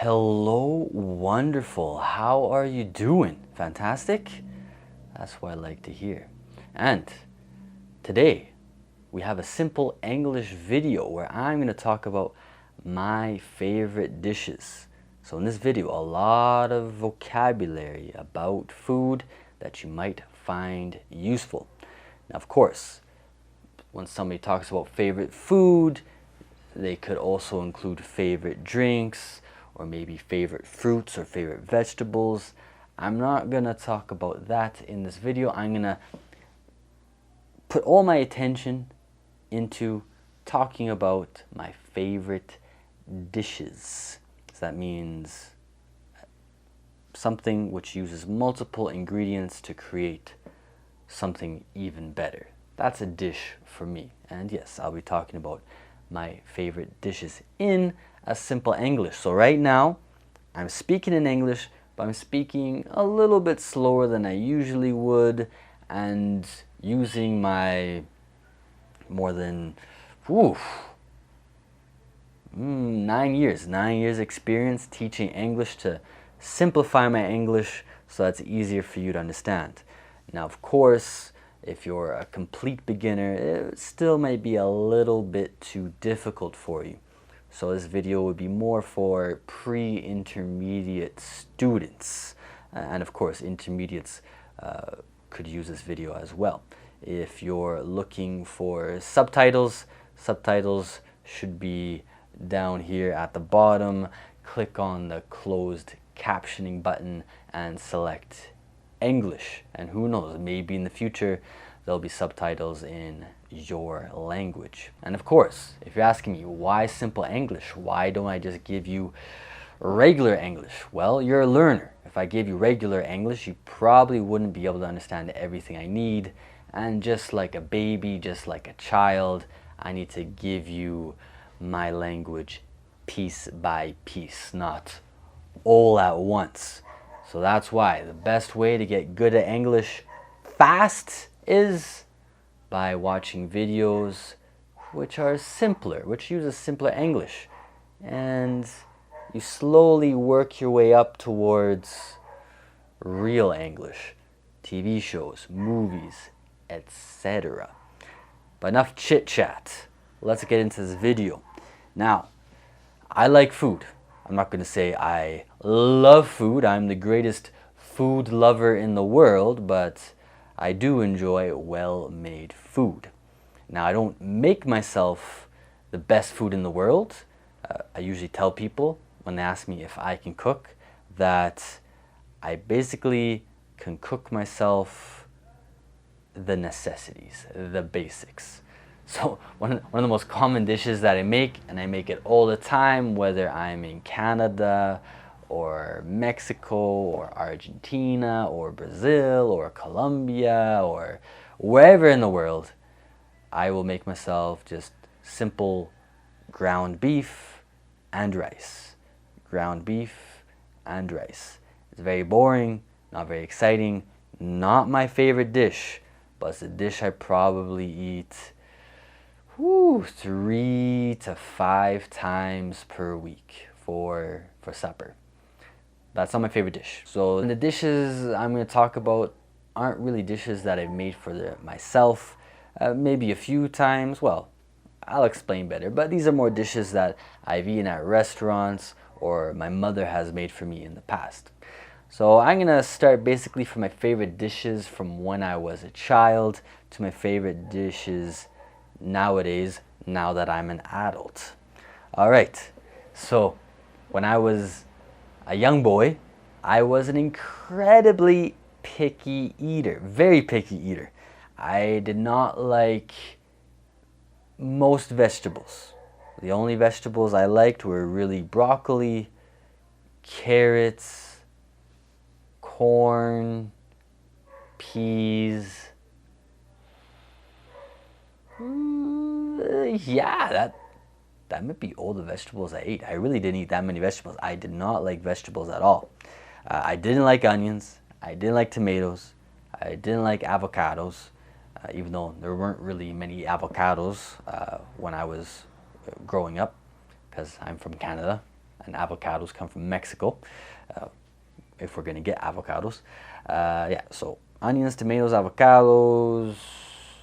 Hello, wonderful. How are you doing? Fantastic? That's what I like to hear. And today we have a simple English video where I'm going to talk about my favorite dishes. So in this video, a lot of vocabulary about food that you might find useful. Now, of course, when somebody talks about favorite food, they could also include favorite drinks or maybe favorite fruits or favorite vegetables. I'm not going to talk about that in this video. I'm going to put all my attention into talking about my favorite dishes. So that means something which uses multiple ingredients to create something even better. That's a dish for me. And yes, I'll be talking about my favorite dishes in a simple English. So right now, I'm speaking in English, but I'm speaking a little bit slower than I usually would and using my more than 9 years experience teaching English to simplify my English so that's easier for you to understand. Now, of course, if you're a complete beginner, it still might be a little bit too difficult for you. So this video would be more for pre-intermediate students. And of course, intermediates could use this video as well. If you're looking for subtitles, subtitles should be down here at the bottom. Click on the closed captioning button and select English, and who knows, maybe in the future there'll be subtitles in your language. And of course, if you're asking me why simple English, why don't I just give you regular English? Well, you're a learner. If I gave you regular English, you probably wouldn't be able to understand everything I need, and just like a baby, just like a child, I need to give you my language piece by piece, not all at once. So that's why the best way to get good at English fast is by watching videos which are simpler, which use a simpler English. And you slowly work your way up towards real English, TV shows, movies, etc. But enough chit chat. Let's get into this video. Now, I like food. I'm not going to say I love food. I'm the greatest food lover in the world, but I do enjoy well-made food. Now, I don't make myself the best food in the world. I usually tell people when they ask me if I can cook that I basically can cook myself the necessities, the basics. So one of the most common dishes that I make, and I make it all the time, whether I'm in Canada or Mexico or Argentina or Brazil or Colombia or wherever in the world, I will make myself just simple ground beef and rice. Ground beef and rice. It's very boring, not very exciting, not my favorite dish, but it's a dish I probably eat 3 to 5 times per week for supper. That's not my favorite dish. So the dishes I'm going to talk about aren't really dishes that I've made for myself. Maybe a few times. Well, I'll explain better. But these are more dishes that I've eaten at restaurants or my mother has made for me in the past. So I'm going to start basically from my favorite dishes from when I was a child to my favorite dishes nowadays, now that I'm an adult. All right, so when I was a young boy, I was an incredibly picky eater, very picky eater. I did not like most vegetables. The only vegetables I liked were really broccoli, carrots, corn, peas. Yeah, that might be all the vegetables I ate. I really didn't eat that many vegetables. I did not like vegetables at all. I didn't like onions. I didn't like tomatoes. I didn't like avocados, even though there weren't really many avocados when I was growing up, because I'm from Canada. and avocados come from Mexico, if we're gonna get avocados. Yeah, so onions, tomatoes, avocados.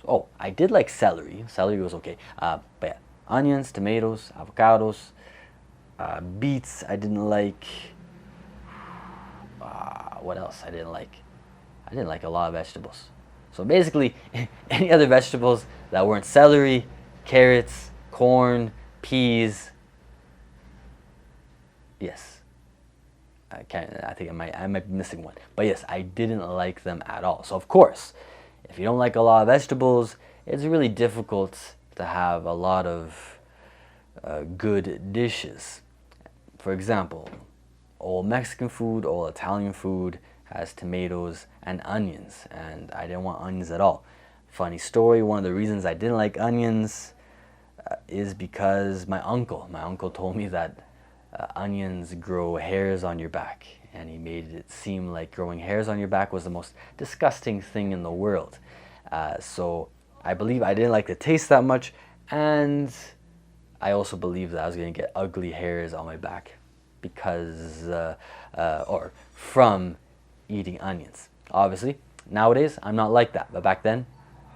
Oh, I did like celery. Celery was okay. But yeah, onions, tomatoes, avocados, beets I didn't like. What else I didn't like? I didn't like a lot of vegetables. So basically, any other vegetables that weren't celery, carrots, corn, peas. Yes, I can't. I think I might be missing one. But yes, I didn't like them at all. So of course, if you don't like a lot of vegetables, it's really difficult to have a lot of good dishes. For example, all Mexican food, all Italian food has tomatoes and onions, and I didn't want onions at all. Funny story, one of the reasons I didn't like onions is because my uncle told me that onions grow hairs on your back, and he made it seem like growing hairs on your back was the most disgusting thing in the world. So I believe I didn't like the taste that much, and I also believed that I was going to get ugly hairs on my back because, or from eating onions. Obviously, nowadays I'm not like that, but back then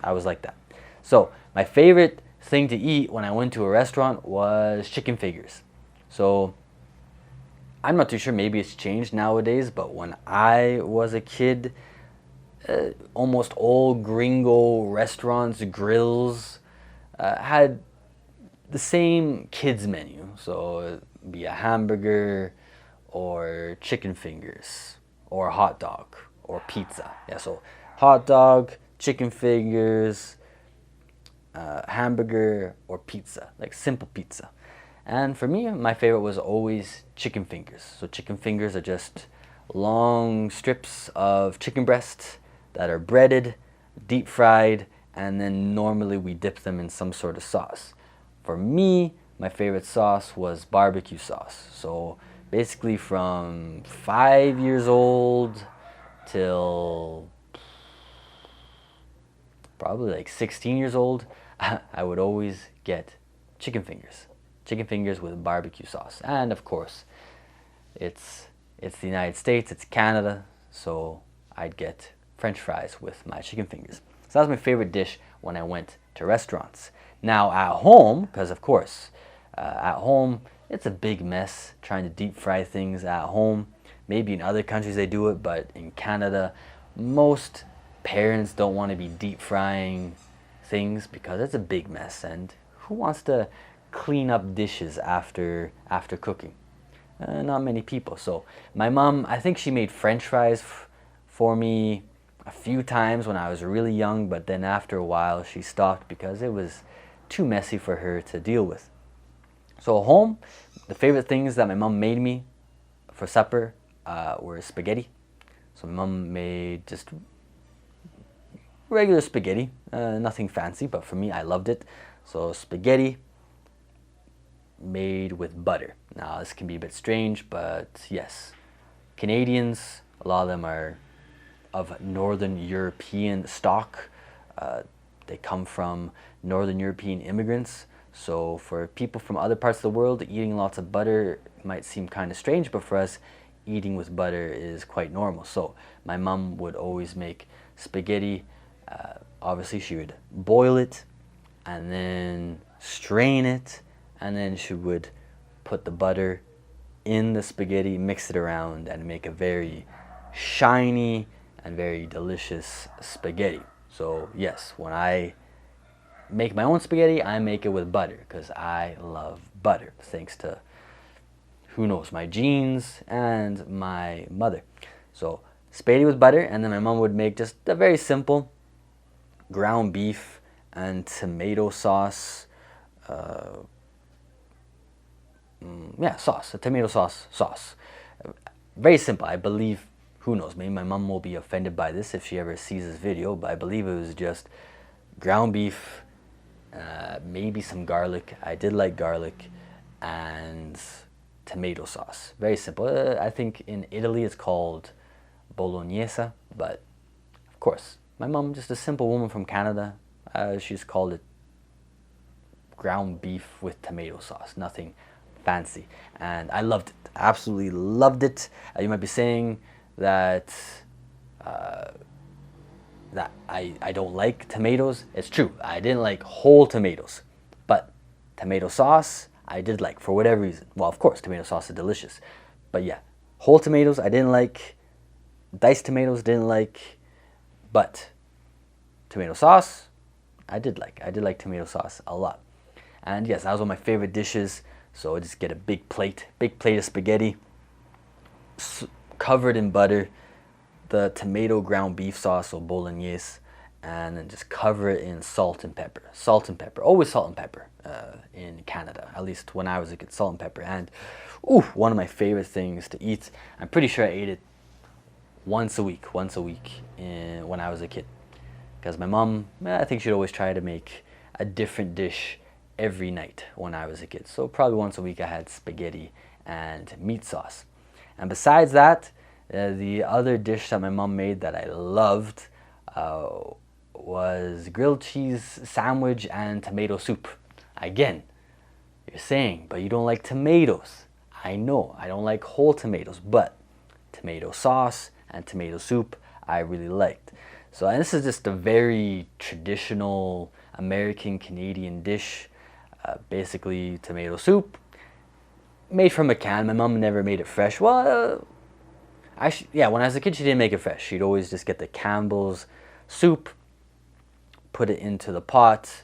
I was like that. So my favorite thing to eat when I went to a restaurant was chicken fingers. So I'm not too sure, maybe it's changed nowadays, but when I was a kid, almost all gringo restaurants, grills, had the same kids menu. So it'd be a hamburger or chicken fingers or a hot dog or pizza. Yeah, so hot dog, chicken fingers, hamburger or pizza, like simple pizza. And for me, my favorite was always chicken fingers. So chicken fingers are just long strips of chicken breast that are breaded, deep fried, and then normally we dip them in some sort of sauce. For me, my favorite sauce was barbecue sauce. So basically from 5 years old till probably like 16 years old, I would always get chicken fingers. Chicken fingers with barbecue sauce. And of course, it's the United States, it's Canada, so I'd get French fries with my chicken fingers. So that was my favorite dish when I went to restaurants. Now at home, because of course, at home, it's a big mess trying to deep fry things at home. Maybe in other countries they do it, but in Canada, most parents don't want to be deep frying things because it's a big mess, and who wants to clean up dishes after cooking? Not many people. So my mom, I think she made French fries for me a few times when I was really young, but then after a while she stopped because it was too messy for her to deal with. So at home, the favorite things that my mom made me for supper were spaghetti. So my mom made just regular spaghetti, nothing fancy, but for me, I loved it. So spaghetti made with butter. Now this can be a bit strange, but yes, Canadians, a lot of them are of Northern European stock. They come from Northern European immigrants. So for people from other parts of the world, eating lots of butter might seem kind of strange, but for us, eating with butter is quite normal. So my mom would always make spaghetti. Obviously she would boil it and then strain it, and then she would put the butter in the spaghetti, mix it around, and make a very shiny and very delicious spaghetti. So yes, when I make my own spaghetti, I make it with butter because I love butter, thanks to, who knows, my genes and my mother. So spaghetti with butter, and then my mom would make just a very simple ground beef and tomato sauce. A tomato sauce. Very simple. I believe, who knows, maybe my mom will be offended by this if she ever sees this video, but I believe it was just ground beef, maybe some garlic. I did like garlic, and tomato sauce. Very simple. I think in Italy it's called bolognese, but of course, my mom, just a simple woman from Canada, she's called it ground beef with tomato sauce. Nothing fancy. And I loved it, absolutely loved it. You might be saying that I don't like tomatoes. It's true, I didn't like whole tomatoes, but tomato sauce I did like for whatever reason. Well, of course, tomato sauce is delicious, but yeah, whole tomatoes I didn't like, diced tomatoes didn't like, but tomato sauce I did like. I did like tomato sauce a lot. And yes, that was one of my favorite dishes. So I just get a big plate of spaghetti covered in butter, the tomato ground beef sauce or bolognese, and then just cover it in salt and pepper. Salt and pepper, always salt and pepper in Canada, at least when I was a kid, salt and pepper. And ooh, one of my favorite things to eat. I'm pretty sure I ate it once a week when I was a kid. Because my mom, I think she'd always try to make a different dish every night when I was a kid. So probably once a week I had spaghetti and meat sauce. And besides that, the other dish that my mom made that I loved was grilled cheese sandwich and tomato soup. Again, you're saying, but you don't like tomatoes. I know, I don't like whole tomatoes, but tomato sauce and tomato soup I really liked. So, and this is just a very traditional American Canadian dish. Basically tomato soup made from a can. My mom never made it fresh. Well, yeah, when I was a kid she didn't make it fresh. She'd always just get the Campbell's soup, put it into the pot,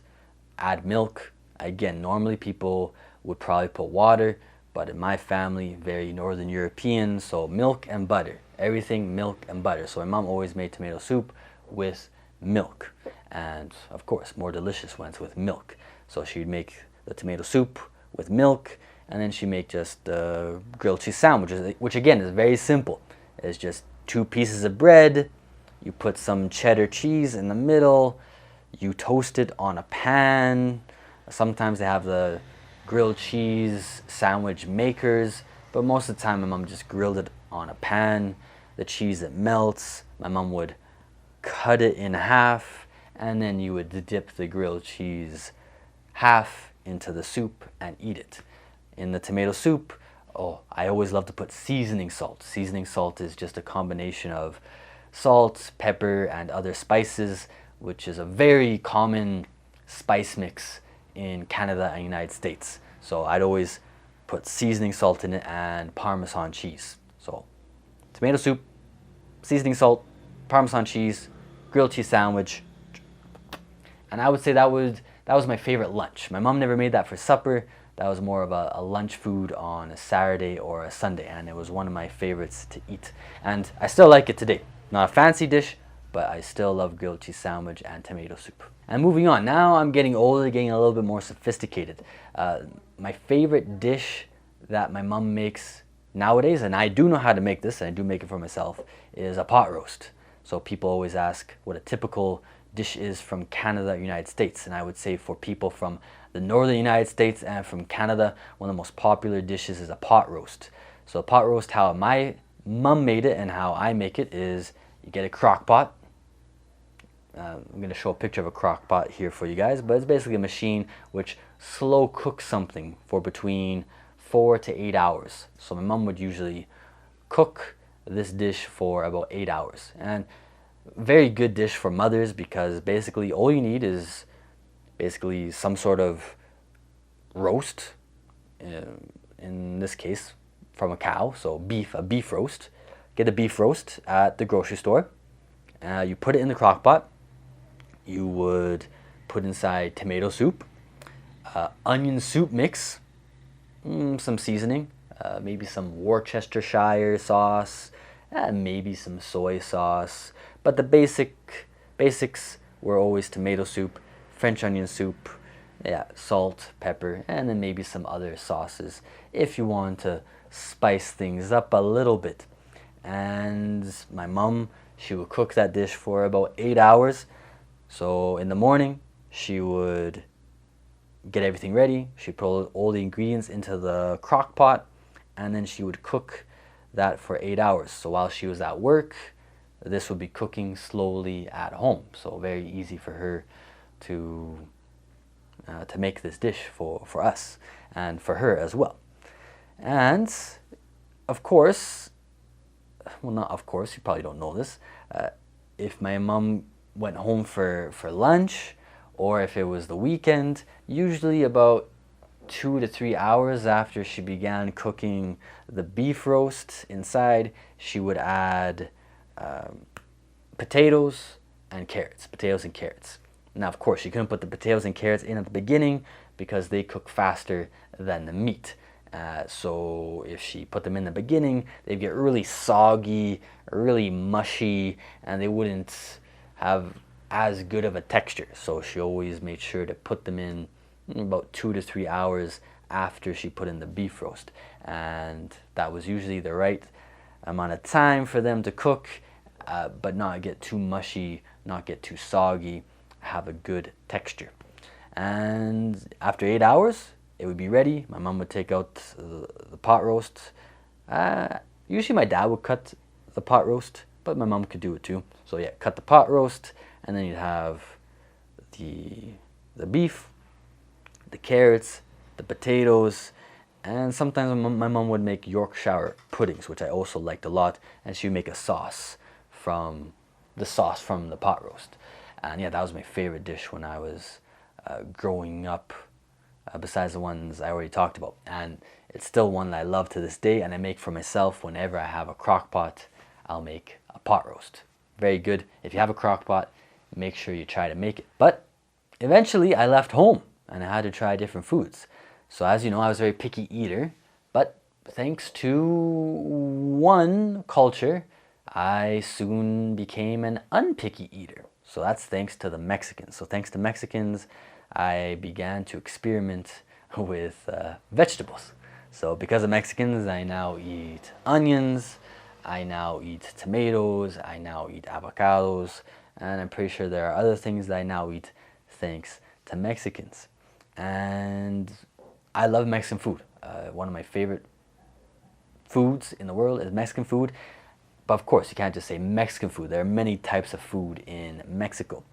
add milk. Again, normally people would probably put water, but in my family, very Northern European, so milk and butter. Everything milk and butter. So my mom always made tomato soup with milk, and of course more delicious when it's with milk. So she'd make the tomato soup with milk, and then she'd make just grilled cheese sandwiches, which again is very simple. It's just 2 pieces of bread, you put some cheddar cheese in the middle, you toast it on a pan. Sometimes they have the grilled cheese sandwich makers, but most of the time my mom just grilled it on a pan. The cheese, it melts, my mom would cut it in half, and then you would dip the grilled cheese half into the soup and eat it. In the tomato soup, oh, I always love to put seasoning salt. Seasoning salt is just a combination of salt, pepper, and other spices, which is a very common spice mix in Canada and United States. So I'd always put seasoning salt in it and Parmesan cheese. So tomato soup, seasoning salt, Parmesan cheese, grilled cheese sandwich. And I would say that was my favorite lunch. My mom never made that for supper. That was more of a lunch food on a Saturday or a Sunday, and it was one of my favorites to eat. And I still like it today. Not a fancy dish, but I still love grilled cheese sandwich and tomato soup. And moving on, now I'm getting older, getting a little bit more sophisticated. My favorite dish that my mom makes nowadays, and I do know how to make this, and I do make it for myself, is a pot roast. So people always ask what a typical dish is from Canada, United States, and I would say for people from the northern United States and from Canada, one of the most popular dishes is a pot roast. So a pot roast, how my mom made it and how I make it is you get a crock pot. I'm going to show a picture of a crock pot here for you guys, but it's basically a machine which slow cooks something for between 4 to 8 hours. So my mom would usually cook this dish for about 8 hours. And very good dish for mothers because basically all you need is basically some sort of roast, in this case from a cow, so a beef roast. Get a beef roast at the grocery store. You put it in the crock pot. You would put inside tomato soup, onion soup mix, some seasoning, maybe some Worcestershire sauce, maybe some soy sauce. But the basics were always tomato soup, French onion soup, salt, pepper, and then maybe some other sauces if you want to spice things up a little bit. And my mom, she would cook that dish for about 8 hours. So in the morning, she would get everything ready. She'd put all the ingredients into the crock pot, and then she would cook that for 8 hours. So while she was at work, this would be cooking slowly at home. So very easy for her to make this dish for us and for her as well. And of course, well, not of course, you probably don't know this, if my mom went home for lunch or if it was the weekend, usually about 2 to 3 hours after she began cooking the beef roast inside, she would add potatoes and carrots. Potatoes and carrots. Now, of course, she couldn't put the potatoes and carrots in at the beginning because they cook faster than the meat. So if she put them in the beginning, they'd get really soggy, really mushy, and they wouldn't have as good of a texture. So she always made sure to put them in about 2 to 3 hours after she put in the beef roast. And that was usually the right amount of time for them to cook, but not get too mushy, not get too soggy, have a good texture. And after 8 hours, it would be ready. My mom would take out the pot roast. Usually my dad would cut the pot roast, but my mom could do it too. So yeah, cut the pot roast, and then you'd have the beef, the carrots, the potatoes, and sometimes my mom would make Yorkshire puddings, which I also liked a lot, and she would make a sauce from the pot roast. And yeah, that was my favorite dish when I was growing up, besides the ones I already talked about. And it's still one that I love to this day, and I make for myself whenever I have a crock pot. I'll make a pot roast. Very good. If you have a crock pot, make sure you try to make it. But eventually I left home and I had to try different foods. So as you know, I was a very picky eater, but thanks to one culture, I soon became an unpicky eater. So that's thanks to the Mexicans. So thanks to Mexicans, I began to experiment with vegetables. So because of Mexicans, I now eat onions, I now eat tomatoes, I now eat avocados, and I'm pretty sure there are other things that I now eat thanks to Mexicans. And I love Mexican food. One of my favorite foods in the world is Mexican food. But of course, you can't just say Mexican food. There are many types of food in Mexico.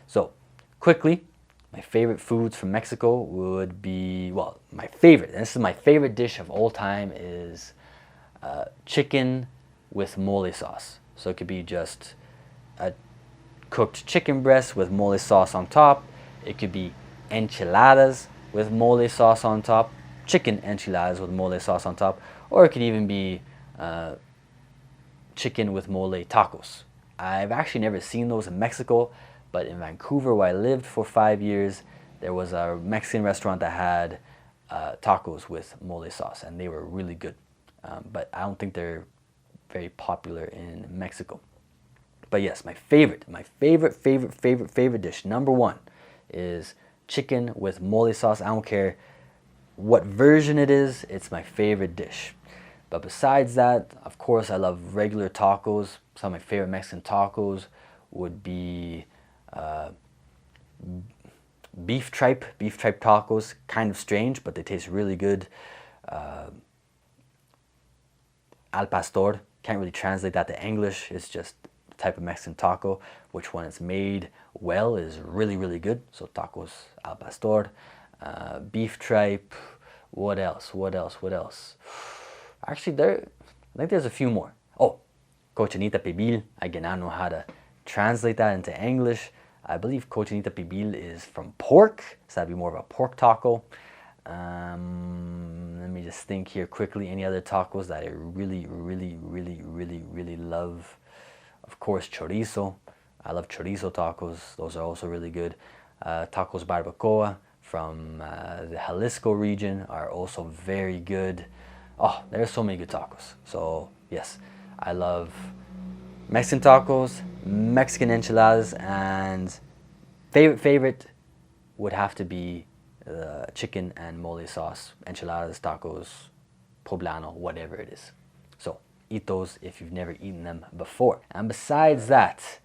So, quickly, my favorite foods from Mexico would be, well, my favorite, and this is my favorite dish of all time, is chicken with mole sauce. So it could be just a cooked chicken breast with mole sauce on top. It could be enchiladas with mole sauce on top, chicken enchiladas with mole sauce on top, or it could even be chicken with mole tacos. I've actually never seen those in Mexico, but in Vancouver, where I lived for 5 years, there was a Mexican restaurant that had tacos with mole sauce, and they were really good. But I don't think they're very popular in Mexico. But yes, my favorite dish, number one, is chicken with mole sauce. I don't care what version it is, it's my favorite dish. But besides that, of course, I love regular tacos. Some of my favorite Mexican tacos would be beef tripe tacos. Kind of strange, but they taste really good. Al pastor, can't really translate that to English. It's just a type of Mexican taco, which when it's made well is really, really good. So tacos al pastor, beef tripe. What else? Actually, I think there's a few more. Oh, cochinita pibil. Again, I don't know how to translate that into English. I believe cochinita pibil is from pork, so that'd be more of a pork taco. Let me just think here quickly. Any other tacos that I really love? Of course, chorizo. I love chorizo tacos. Those are also really good. Tacos barbacoa from the Jalisco region are also very good. Oh, there's so many good tacos. So yes, I love Mexican tacos, Mexican enchiladas, and favorite would have to be chicken and mole sauce, enchiladas, tacos, poblano, whatever it is. So eat those if you've never eaten them before. And besides that,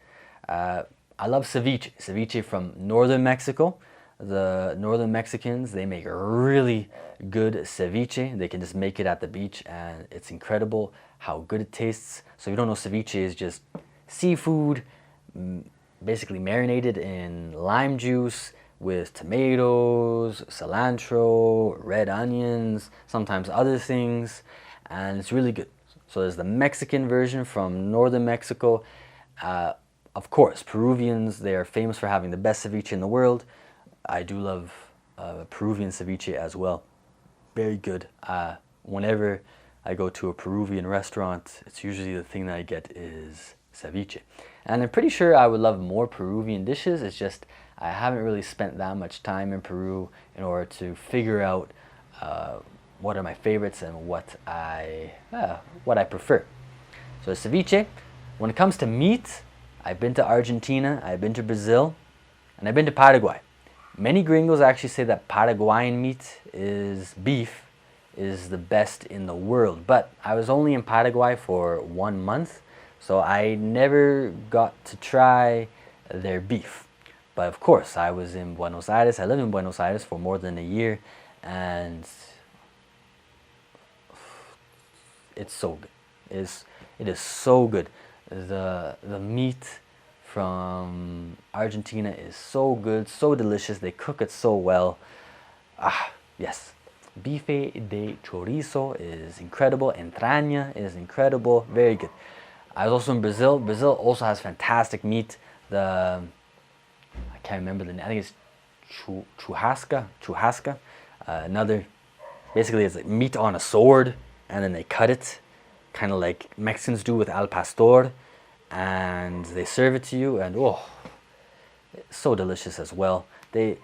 I love ceviche. Ceviche from northern Mexico. The northern Mexicans, they make really good ceviche. They can just make it at the beach, and it's incredible how good it tastes. So if you don't know, ceviche is just seafood basically marinated in lime juice, with tomatoes, cilantro, red onions, sometimes other things, and it's really good. So there's the Mexican version from northern Mexico. Of course, Peruvians, they are famous for having the best ceviche in the world. I do love Peruvian ceviche as well. Very good. Whenever I go to a Peruvian restaurant, it's usually the thing that I get is ceviche. And I'm pretty sure I would love more Peruvian dishes. It's just I haven't really spent that much time in Peru in order to figure out what are my favorites and what I prefer. So ceviche. When it comes to meat, I've been to Argentina, I've been to Brazil, and I've been to Paraguay. Many gringos actually say that Paraguayan meat is beef is the best in the world, but I was only in Paraguay for 1 month, so I never got to try their beef. But of course, I was in Buenos Aires. I lived in Buenos Aires for more than a year, and it's so good. It is so good. The meat from Argentina is so good, so delicious. They cook it so well. Yes. Bife de chorizo is incredible. Entraña is incredible. Very good. I was also in Brazil. Brazil also has fantastic meat. I can't remember the name. I think it's churrasca. Another, basically it's like meat on a sword, and then they cut it, kind of like Mexicans do with al pastor, and they serve it to you, and it's so delicious as well. They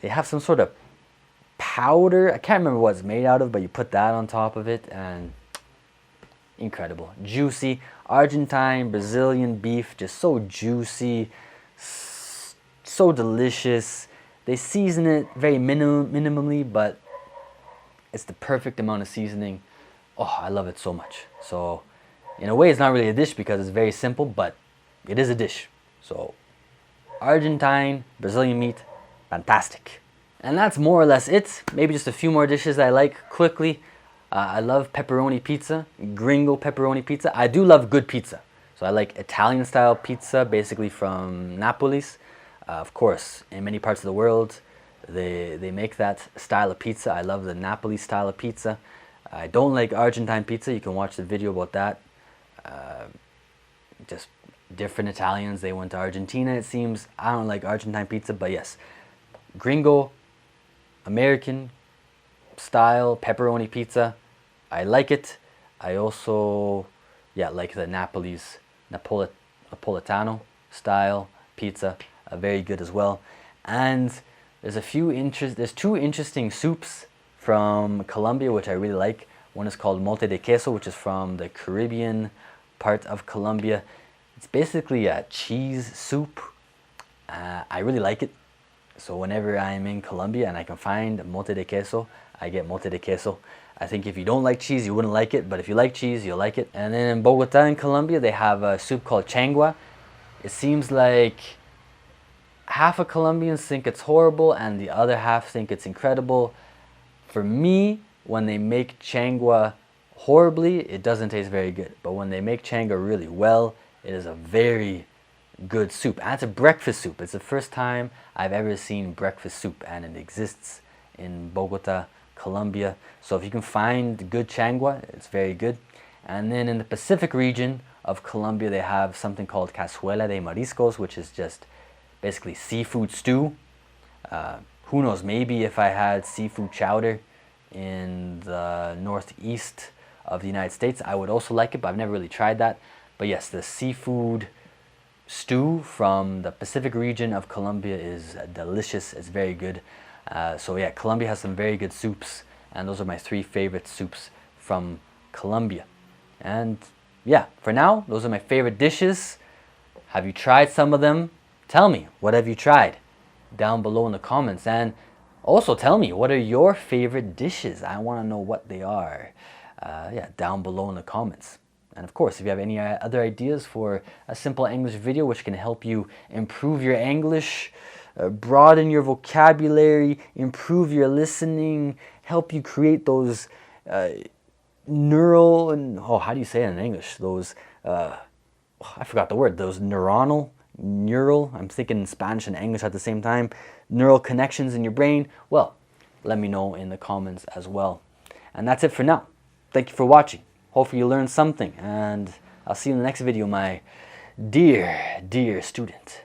have some sort of powder. I can't remember what it's made out of, but you put that on top of it, and incredible. Juicy. Argentine, Brazilian beef, just so juicy, so delicious. They season it very minimally, but it's the perfect amount of seasoning. I love it so much. So in a way, it's not really a dish because it's very simple, but it is a dish. So Argentine, Brazilian meat, fantastic. And that's more or less it. Maybe just a few more dishes I like quickly. I love pepperoni pizza, gringo pepperoni pizza. I do love good pizza. So I like Italian style pizza, basically from Napoli's. Of course, in many parts of the world, they make that style of pizza. I love the Napoli style of pizza. I don't like Argentine pizza. You can watch the video about that. Just different Italians. They went to Argentina, it seems. I don't like Argentine pizza, but yes. Gringo, American style pepperoni pizza. I like it. I also, like the Napoli's Napolitano style pizza. Very good as well. And there's two interesting soups from Colombia which I really like. One is called mote de queso, which is from the Caribbean part of Colombia. It's basically a cheese soup. I really like it. So whenever I'm in Colombia and I can find mote de queso, I get mote de queso. I think if you don't like cheese, you wouldn't like it, but if you like cheese, you'll like it. And then in Bogota in Colombia, they have a soup called changua. It seems like half of Colombians think it's horrible and the other half think it's incredible. For me, when they make changua horribly, it doesn't taste very good. But when they make changua really well, it is a very good soup. And it's a breakfast soup. It's the first time I've ever seen breakfast soup, and it exists in Bogota, Colombia. So if you can find good changua, it's very good. And then in the Pacific region of Colombia, they have something called cazuela de mariscos, which is just basically seafood stew. Who knows, maybe if I had seafood chowder in the northeast of the United States, I would also like it, but I've never really tried that. But yes, the seafood stew from the Pacific region of Colombia is delicious. It's very good. So yeah, Colombia has some very good soups, and those are my 3 favorite soups from Colombia. And yeah, for now, those are my favorite dishes. Have you tried some of them? Tell me, what have you tried? Down below in the comments. And also tell me, what are your favorite dishes? I want to know what they are. Down below in the comments. And of course, if you have any other ideas for a simple English video which can help you improve your English, broaden your vocabulary, improve your listening, help you create those neural and how do you say it in English? Those I forgot the word. Those neural. I'm thinking Spanish and English at the same time. neural connections in your brain? Well, let me know in the comments as well. And that's it for now. Thank you for watching. Hopefully you learned something, and I'll see you in the next video, my dear, dear student.